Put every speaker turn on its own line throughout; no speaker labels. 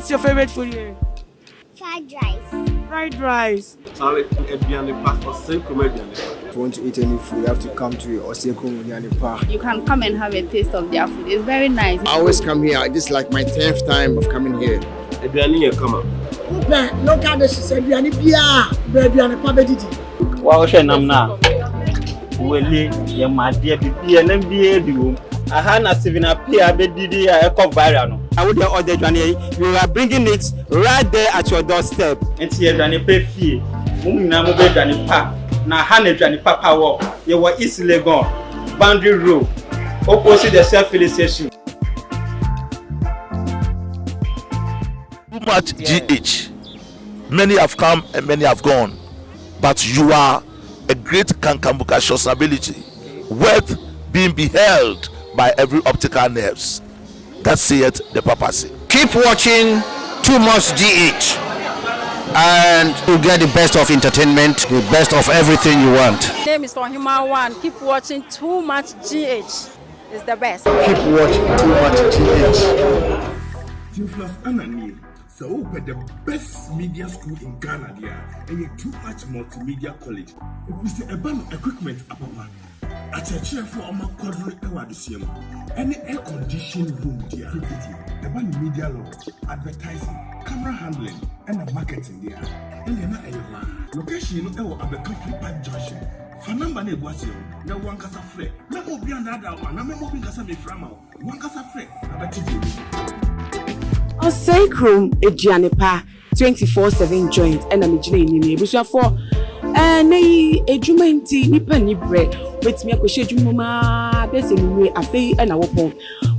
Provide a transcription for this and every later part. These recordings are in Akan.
What's your favorite food here?
Fried rice.
Fried rice.
Sorry, Ediane Park or Osei-Krom Ediane.
If you want to eat any food, you have to come to Osei-Krom Ediane Park.
You can come and have a taste of their food. It's very nice.
I always come here. This is like my 10th time of coming here.
Ediane come on.
Local dishes, Ediane Pia, Ediane Pabediti.
Wow, Shenamna. Wele, your my dear Pia, and MBA. I had a 7 up here, Bedidi, a viral. I would order Johnny. You are bringing it right there at your doorstep. And here, Johnny pay fee. Mumina Johnny Park. Now, Hannah Johnny Papa walk. You were easily gone. Boundary Road. Opposite the self-filling station.
Too much GH. Many have come and many have gone. But you are a great Kankambuka ability, worth being beheld by every optical nerves. That saith the papacy.
Keep watching Too Much GH, and you get the best of entertainment, the best of everything you want.
My name is Ohima One. Keep watching Too Much GH. It's the best.
Keep watching Too Much GH.
Theophilus Anani, so the best media school in Ghana there, and you Too Much Multimedia College. If we say about equipment, at a chair for our quadrant any air conditioned room there, the one media law, advertising, camera handling, and the marketing there. And then a location at the coffee pipe junction. Fanamba ne was you, no one casa free. No more beyond that one, no more because of the framo. One casa free,
Osei-Krom Ediane Park 24/7 joint and I'm engineering in for nay a jumanti nipa nibre with me a crochet jumma bessie afe and a wopon.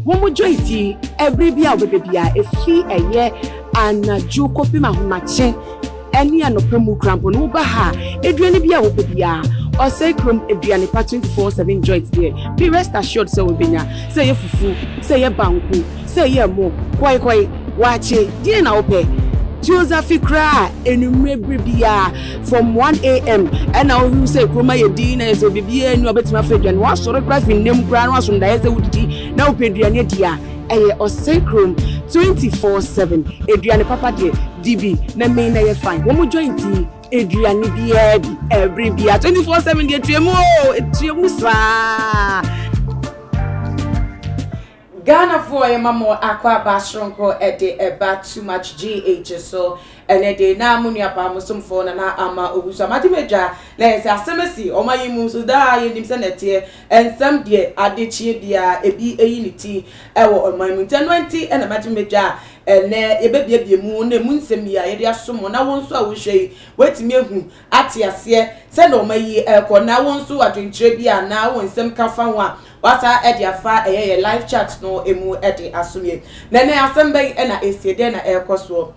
One more jointy every bia with the bia a fee a year and a Joe copy mache any an opemu crampon ubaha Adrian bia with the bia. Osei-Krom Ediane Park 24/7 joint there. Be rest assured so binya say a fufu, say a banku, say a mo, quite watch it, dear now pay. Joseph cry and from 1 a.m. and now you say Kroma your dinner so be and you bet my friend and was sort of graphing name grand was from the would now pay Dianetia a Osei-Krom 24/7 Adriane Papa de DB na main na fine one more joint Adriane Biedi every bia 24/7 de Triamusa Ghana for a mamo aqua bastronko at the about Too Much GH so and a day now munia pamusum phone and ama ubusa matimeja let's asemasi or my musu da in himself and some dear adichi dia a be a unity on my moon 20 and a matimeja and a baby moon the moon semia area summon I won't so I will say wait me who at yasia send on my aircon now won't so I drink trebia now when some kafanwa wata edi afa a live chat no emu edi asumye nene asembe na esiede na ekoso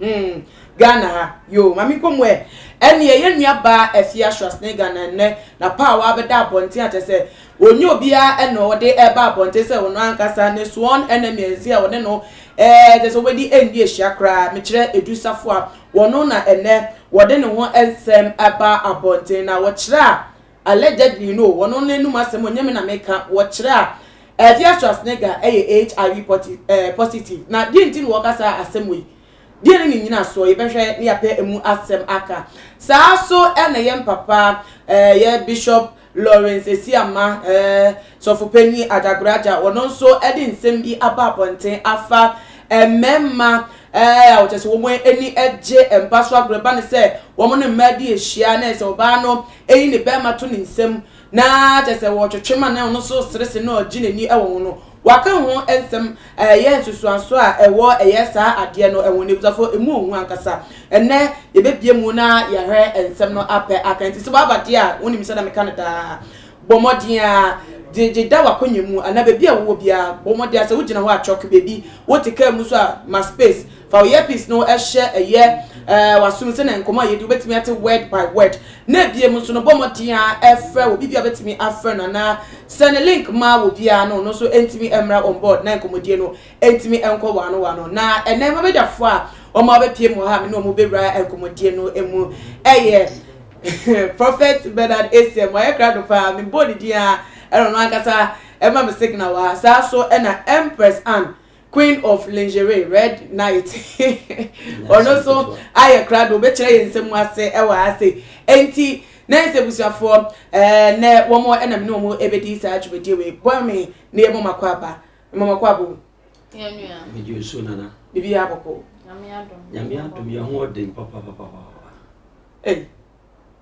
Ghana yo mami komwe eni ye nua ba afia Schwarzenegger na ne na power abeda abonte atese onye obia ena ode eba abonte se wono ankasa ne sworn enemy ezia wone no tese wedi endi ehia me kire edusafo a wono na ene wode ne ho ensem aba abonte na wo kire allegedly no one only no masem onyame na meka wo kire a Schwarzenegger HIV positive na di ntin wo kasa asem di ni nyina so ye behwe ne ape emu asem aka saa so ene yem papa ye Bishop Lawrence Esiama so for penny adagraja wono nso edi nsem bi aba ponten afa memma wote so wo eni eje empaso agreba ne se wo mo ne madi ehia na se oba no eyi ne be ma to ne nsem na te se wo twetwema na no so stress na ogine ni ewo no waka ho ensem ye susu anso a ewo eyesa ade no ewo ne buzafo emu ohu ankasa enne ye bebie mu na ye hwe ensem no ape akanti so baba de a woni mi se na me kanada bomodin a je da wakonyemu ana bebia wo bia bomodin a se wugina ho achok bebi wotika mu so a ma space for earpiece no ehye eye wasum se na nkoma ye di betimi ate word by word na bie mu so no bomodin a efre wo bibia betimi afre na send link ma wo bia no so entimi emra on board na nkomodie no entimi enko wano na enema bedafo a o ma be pie mu ha me no mo bewra enkomodie no emu eye Prophet Bernard Esem wa ekrado pa me body dia eno no ankasa ema me signal wa sa so na Empress Anne queen of lingerie red night ono so aye crowd be kire yensem ase e wa ase enti na ese busuafo na wo mo enam no mo ebedi sa atwebedi we boy me na ye mo makwaba yenua
medio so nana
bibi aboko
nyame adom ye ho odin papa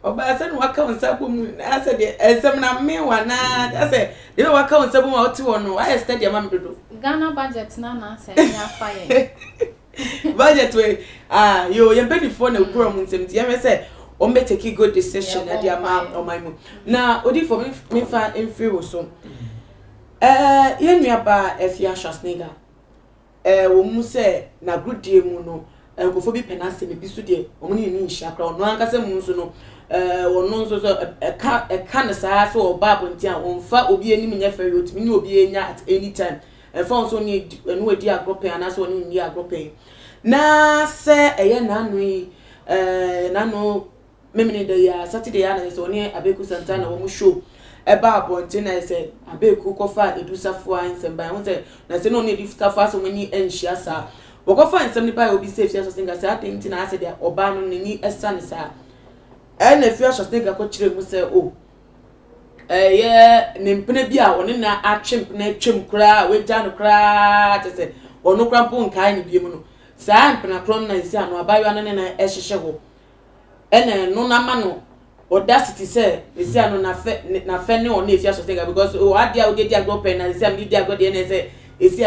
oba se no waka onsa bomu ase de esem na me wana ase de waka onsa bomu oti wono I study am dodo
Ghana budget na se nya fire
budget we yo ye bedi for na okura mu nsem ti ye say o me take good decision na dia ma o my mu na odi for me fa enfiri wo so ye nua ba Efia Schwarzenegger wo mu se na grudie mu no nkofo bi penase me bi so de o mu ni nhia kra no ankase mu so no wono nso so eka ne saa so oba bonti a wonfa obi anim nya feri otimi ni obi enya at any time phone so ni enu edi agropen ana so ni ni agropen na se eye nano memini de ya Saturday ya na so ni Abeku Santana wo mu show eba bonti na se Abeku kofa edusafo ansem won se na se no ni edusafo aso woni enhia sa wokofa ansem ni ba obi safe so singa say atenti na ase de oba no ni esane sa na Efia Schwarzenegger ko kire mu se ye nimpene bi a woni na atwempene twem kra we gya no kra te se wono kra mpo nkai ni bi mu no saa mpena kron na isi ano abayo ane na ehihye ho no na ma no audacity say isi ano na fe ne on Efia Schwarzenegger because adia odi dia go pen na isi am dia go de na say isi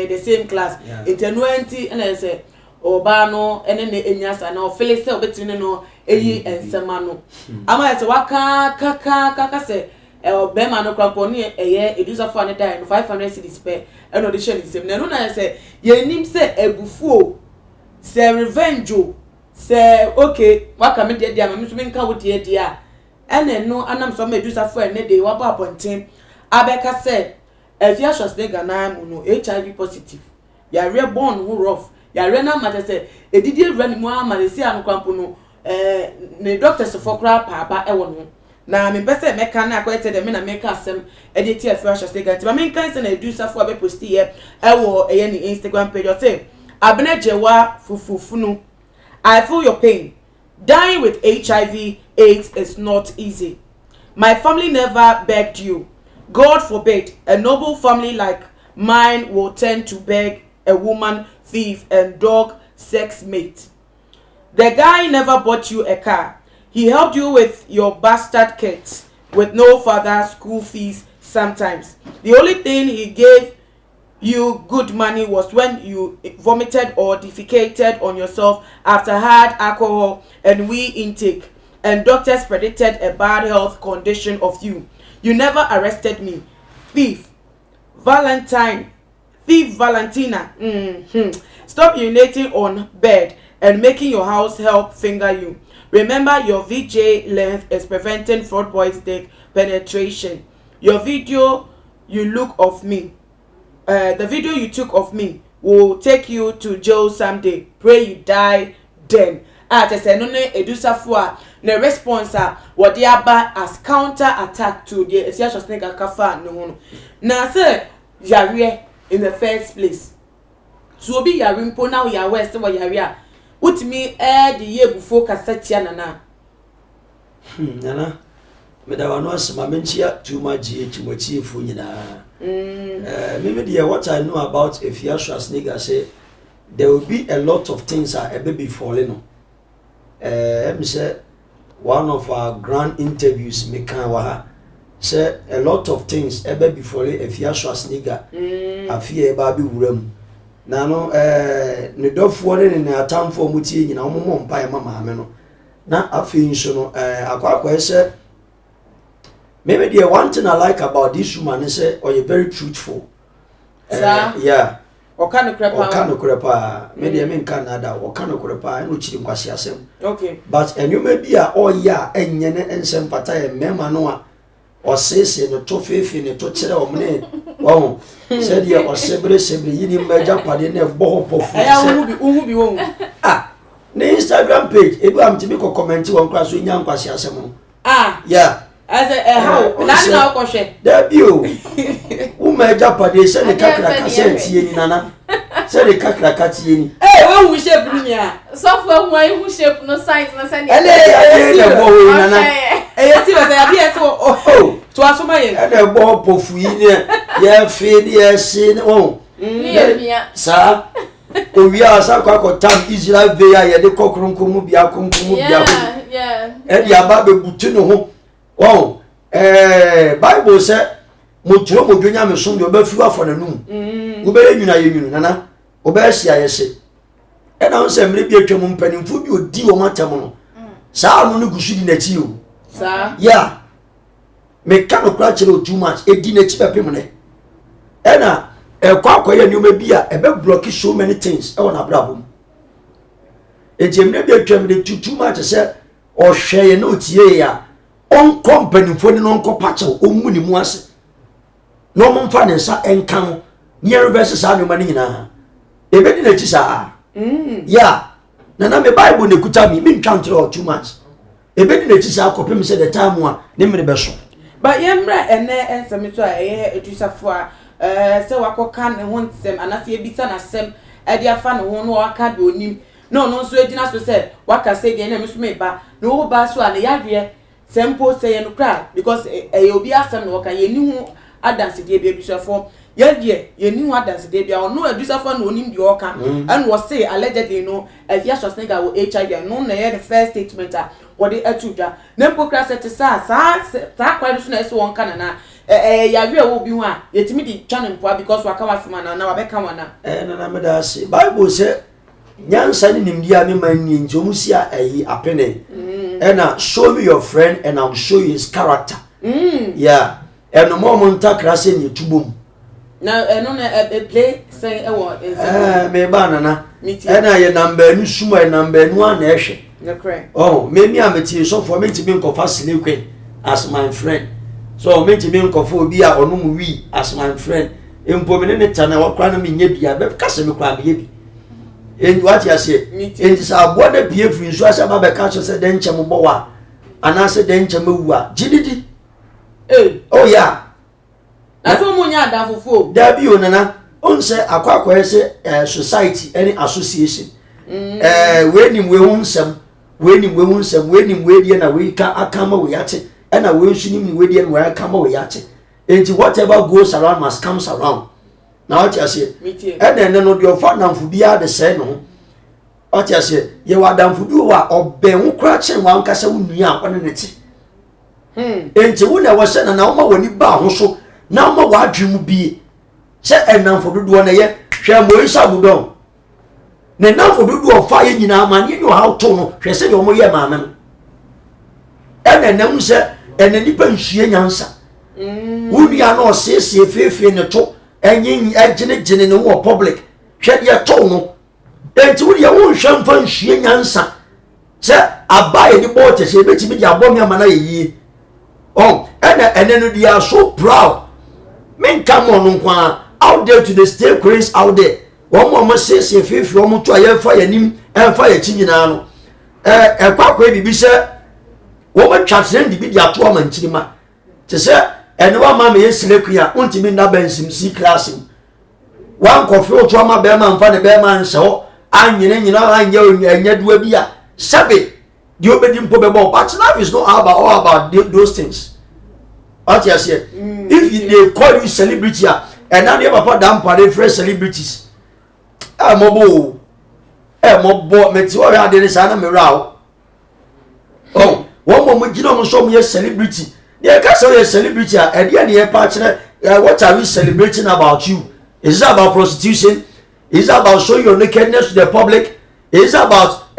the same class internuenti na say oba no ene ne enyasa na ofele se obetini no eyi ensema no ama ese waka kaka se be ma no krampo ni eye edusa fo ne dai no 500 cedis per eno de share nsem na no na se ye nim se ebufuo se revenge se okay waka me de ama me so me nka wo de dia ene no anam so ma edusa fo ne de wa ba appointing abeka se Efia Schwarzenegger na mu no HIV positive ya reborn who rough ya rena mate se edidi ewura ni mu amalesi anu kwampo no ne doctors for kra pa ewo no na me pese meka na akwete de me na meka asem edi ti Efia Schwarzenegger ti ba me kan se na edu safo abe post ye ewo eye ni Instagram page o say abene jewa fufufunu I feel your pain. Dying with HIV/AIDS is not easy. My family never begged you. God forbid a noble family like mine will tend to beg a woman, thief, and dog sex mate. The guy never bought you a car. He helped you with your bastard kids with no further school fees sometimes. The only thing he gave you good money was when you vomited or defecated on yourself after hard alcohol and wee intake, and doctors predicted a bad health condition of you. You never arrested me. Thief Valentina. Stop urinating on bed and making your house help finger you. Remember, your VJ length is preventing fraud boys dick penetration. Your video you look of me. The video you took of me will take you to jail someday. Pray you die then. Say no ne edusafo a ne response a what they aba as counter attack to the Efia Schwarzenegger kafa no no. Na say yare in the first place. So obi yare mpo na ya west wa yare a utimi the ye bufo kasatia nana.
Nana me da wano asema menchia too much GH fu nyina. Maybe what I know about Efia Schwarzenegger say there will be a lot of things that a baby falling. Say one of our grand interviews Mekawa say a lot of things a baby falling Efia Schwarzenegger afie baby wuram. Na no ne dofo ne ne atamfo mutie nyina omomo mpa e mama me no. Na afie nso no akwa say maybe the one thing I like about this woman is or you're very truthful. Yeah.
Okano
krepa. Maybe I mean Canada. Okano krepa. No chiri kwasi asem.
Okay.
But and you may be a yeah enyene ensem pata e mema no or say no to fefe ne to chere o mne. Wow. Said ya or sebre yini meja pade ne bo pofu.
Uhu bi won.
Ne Instagram page ebu am tibi ko comment won kwa so nya kwasi asem. Yeah.
As how na ko hwe
da bio wo ma japade se ne kakra ka se tie ni nana Say the kakrakati ni.
Hey, when we shape nya.
So for why who shape no size na say.
Ele the boy nana.
Eh, see what I be so oh. To asoma yen.
The boy pofu yi ne. Ye fe ye sin oh. Sa. Owi asa kwa tam Israel be ya ye de kokronko mu bia konko mu bia.
Yeah.
E dia ba be butu no ho. Oh. Bible say motro modwonya mesom de obafiwa for nanum. Wo be nyuna ye nyunu nana. Oba hia ye se. E na won se mre bi atwam mpanimfo bi odi wo matam no. Sa anu ne gusu di na chi o.
Sa.
Yeah. Me ka no kra chere too much. E di na chi pepem ne. E na kwakoye nyuma bi a ebe block so many things e wona brabom. E jemre bi atwam de too much se o hweye na otie ya. On company for the non copacho o muni mu ase. No mo mfa ne nsa enkan near verses anu mani nyina. E be di na chi sa. Yeah. Na me Bible ne kuta mi ntwantro too much. E be di na chi sa akopem se the time a ne mre be so.
But yemra ene ensem to a edusafo a se wakoka ne ho nsem anase ebisa na sem e dia fa ne ho no waka de onim. No so edina so se waka se de na me so me ba no wo ba so a ne yadwe sempo say no cry because obi asem no waka yeni hu adanse de bia bisafo yeni hu adanse de bia no adusafo no onim de waka and was say allegedly no afia Schwarzenegger wo HIV no na the first statement a what the atuja na pokra set sa kwa so na so won kana na yawe wo bi hu a yetimi di twane mpoa because waka wasema na wabeka wana
Na me da say Bible say nyansa ni nimdia me man ni njomusia apene and show me your friend and I'll show you his character. Yeah. And no more monta say ni tubom.
Now no na play say
me banana. And I number nu suma number nu an ehwe.
Correct.
Oh, me ameti so for me to be nkofa silekwe as my friend. So me to be nkofa obi a onu mu wi as my friend. Empo me ne tana wakra na me nya bia be kase me kwa me bi. And what you say? It is a border beer free, so as a baby catch us a dencham boa, and I said dencham. Giddy. Oh, yeah. That's all Munya da for there be on say a quack society, any association. When him we won some, when him we won some, when him we and we can't come away at it, and I will see him with where I come away at it. And whatever goes around must comes around. Now what you say? And then no your father for be the same no. What you say? You are down for do what or be who cratching one cassa unia on it. And you wouldn't was saying now when you bow so now my what dream be. Say and now for do one a year, share more sabudon. Then now for do a fire in our man, you know how to she said your moya mamma. And then say and then you can see an answer. Would you not say faith in the talk? And yin agent in the war public, shed your tone. And to your own champagne, she answer. Sir, I buy the boat to say, bet me your bomb your man ye. Oh, and then they are so proud. Men come on, out there to the state cranes out there. One more must say, if you want to a fire him and fire chinano. A quack baby be sir. Woman transcend the video to woman chima. To say, and one mammy is Silkia, ultimate Nabensim, C classing. One coffee trauma bearman, funny bearman, so I'm you know, I'm yelling and yet will be a sabby. You obey probable, but life is not all about those things. What you say? If they call you celebrity, and now you have a damn parade for celebrities. I'm a bull. I'm a boy, Meteora, there is an mirror. Oh, one moment you don't show me a celebrity. Yeah, because you're a celebrity, and you're a partner. What are we celebrating about you? Is it about prostitution? Is it about showing your nakedness to the public? Is it about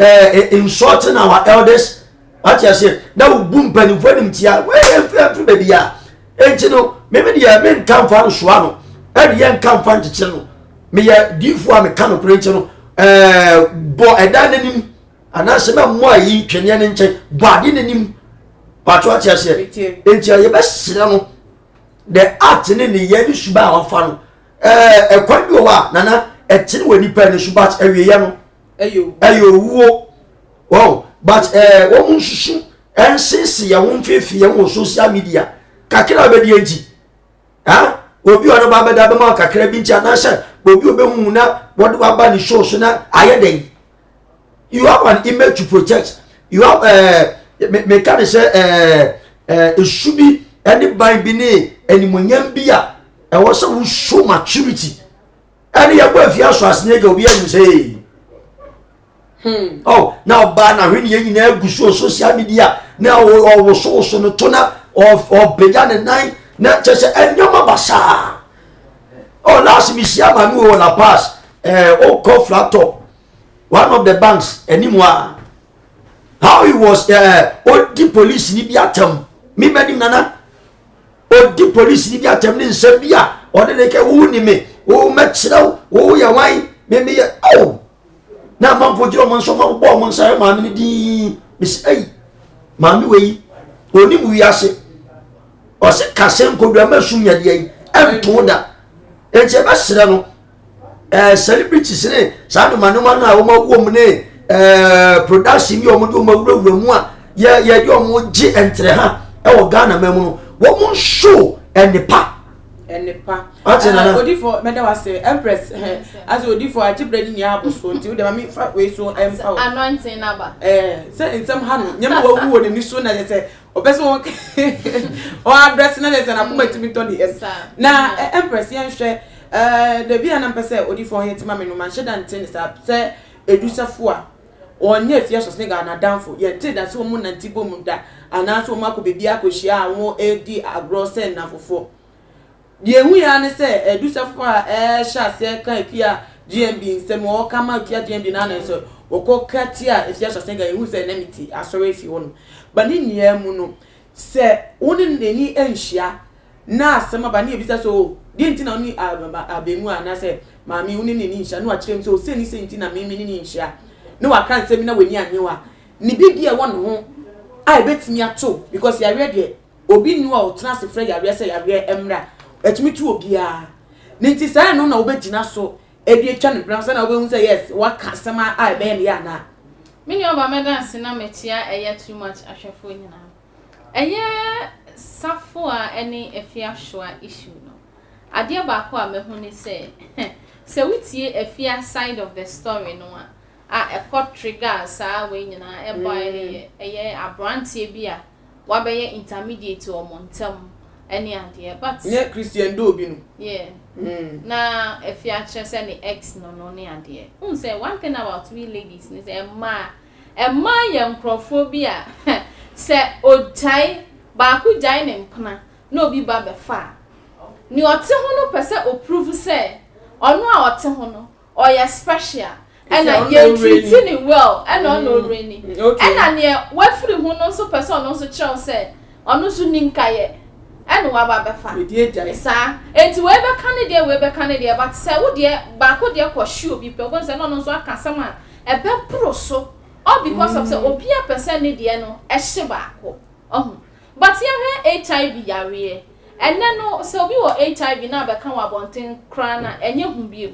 insulting our elders? What you say? Now, boom, penny for them, tia. Where baby are? And you know, maybe the men come from Swano, and the young come from the channel. Me a deep for me, kind of creation. Boy, a dining, and I said, more ye can yen check, but in him. But what you say? It's your best cinema. The art in the year should buy on fun. A quite go out, Nana, a tin when you pen should bat every young. Ayo, wow, but woman should and since you won't feel social media, Kakina Bedianti. Ah, obi ono ba beda be ma kakra bi ntia na sha obi obehu na what wa ba ni show so na ayeden you have an image to protect you have me can say it should be anybody bi ni animonyam bi a e wo so wo show maturity any ya gba fi aso asne ga obi anu say oh now ba na hwe ni yin na aguso social media na wo so no to na of beja ne nine na chese enyoma basa oh last me sia ma mi wo la pass oh call flat top one of the banks anymore how he was the police ni bi atam mi medim nana the police ni bi atam ni nsem bia o de ke wo ni me wo mechira wo ya wan me oh na man fo jiro man so man bo man sai ma ni di mis ei ma mi we oni mu wiase o se kasem ko do ma sum yade yi ento da enche ba sira no celebrities ne sa do manoma na wo ma wo mu ne production mi o mo do ma wura mu a ye do mo ji entre ha e wo Ghana mamu no wo mo show enipa
odi for meda was empress as odi for ajibredi ni aboso nti de ma mi fa we so emfa
anointing naba
say in some hand nyam wo wu ni ni so na say obeso o address na say na kuma timi to the na empress yen hwe de bia na mpese odi for hetima me no man sheda ntin say edusafo a onye fia so snega na danfo ye ti da so mu na ntibo mu da ana so ma ko bebia ko hia awon edi agro sen na fofo yehu ya ne se edusafo a sha se kan kia GMB nsem o kama kia GMB na na so okokatia efia so snega yehu se nemiti asore fi wono ba ni nia mu no se woni neni enhia na asema ba ni ebisa so di ntina oni abemu ana se mami woni neni enhia no akirem so se ni se ntina mimi ni enhia no wa kan se mi na weni anyewa ni bibia won ho ai betimi ato because ya ready obi nu a otena se frɛ ya re se ya re emra etimi tu obia nti sai no na obegina so edi etwa ne plan se na obehu se yes wa kasema ai be ne ya na
mini oba medanse na metia eye too much ahwefo nyina eye safo a ene efia hwa issue no ade ba ko a mehu ni se witie efia side of the story no a court triggers we nyina e boy eye abrantie bia wa be intermediate o montam any ade but
ne Christian do bi no
yeah na efia che se ni ex no ne ade say one thing about we ladies ni say emma ye nkrofobia se otai ba ku jai ne mpana na obi ba be fa ni ote ho no pese approve se ono a ote ho no oya special and I get treating well and no rainy and I near what free who no so person no so child said ono so ninkaye and wa ba be fa sa enti we be Canada but say wo de ba ko de kwa shoe bi pe gon say no so aka sama e be pro so all because of say obi a person ne de no e hye ba ko but ye HIV yare and then no so obi wo HIV na be kan wa bonten kra na enye hu bi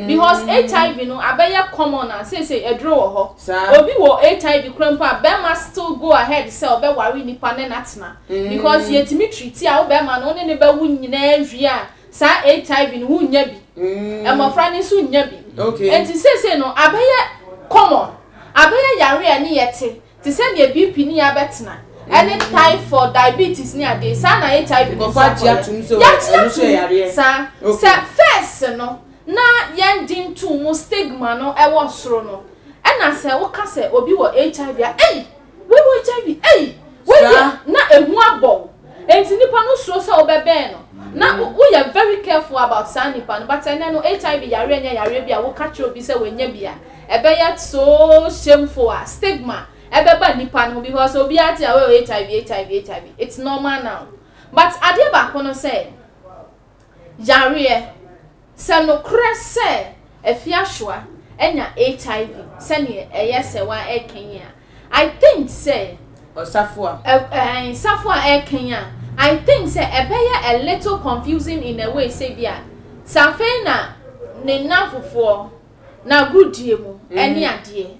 because HIV no abaya common and say edro wo ho obi wo HIV krampa be must still go ahead say obe worry nipa ne natna because yetimi treat a obe ma no ne be wu nyina ahwi a sa HIV no wu nya bi e mo fra ni so nya bi and say no abaya common abaya yare ani yete ti say ne BP ni abetna any type for diabetes ni ade sa na HIV
go fa dia tum so yare
sa first no na yendin to mo stigma no e wo soro no e na se wo ka se obi wo HIV we wo HIV we na ehu abo enti nipa no soro se obebe no na we are very careful about san nipa no but na no HIV yare nya yare bia wo ka che obi se wenya bia e be yet so shameful stigma e be ba nipa no because obi ati awe HIV it's normal now but ade ba kono say yare se no krese efia hwa enya HIV se ne eyese wa ekenya I think say
osafo
ekenya I think say ebeye a little confusing in a way say bia safe na ne nafofo na gudie mu eni ade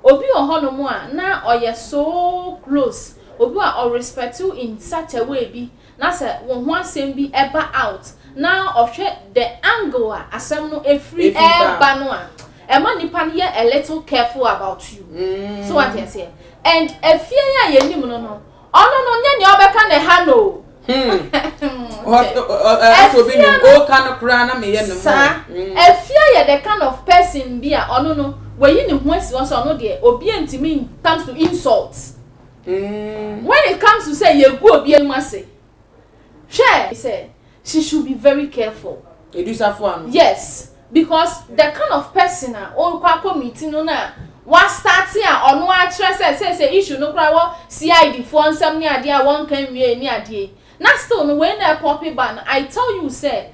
obi ohono mu a na oye so close obi a or respect you in such a way bi na say won ho asem bi eba out now ohwe the angle a asem no efri eba no a ema nipa no a little careful about you. So what you say? And efie ya yenim no no ono no nya ne obeka ne ha no.
Obi ni o kan kra na me ye no.
Efie ya the kind of person bi a ono no we yi ne ho asi won so ono de obi antimi comes to insults. When it comes to say you go obi enu ase. She said she should be very careful. Yes, because the kind of person o kwa meeting no na wa start a ono a kire say issue no kra wo CID for nsam ni ade a won kan wie ni ade na still no when na poppy ban I tell you say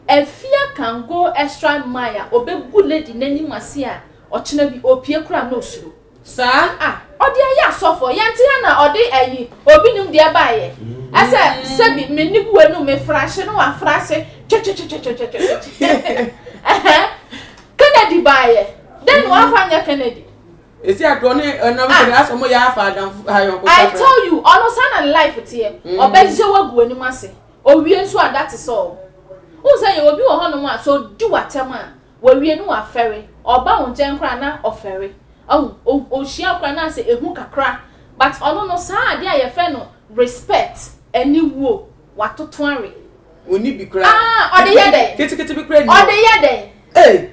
a fear can go extra mile obebu lady nani mase a o kina bi opie kra no suru sa odi aya sofo yanti na odi ayi obi num de ba ye ase sebi meni buwe no me frashe no wa frashe Kennedy ba ye then wa fanya Kennedy
esi adone enam aso mo ya afa adam ayo ko
I tell you ono san life tie obeje wagu anim ase owie nso that is all who say you obi wo hono ma so do watema wa wie no wa fere oba won jen kra na ofere o shia kra na say ehu kakra but ono no sa ade aye fe no respect any wo watoto are
oni bi kra
ode ye dey
kiti bi kra ni
ode ye dey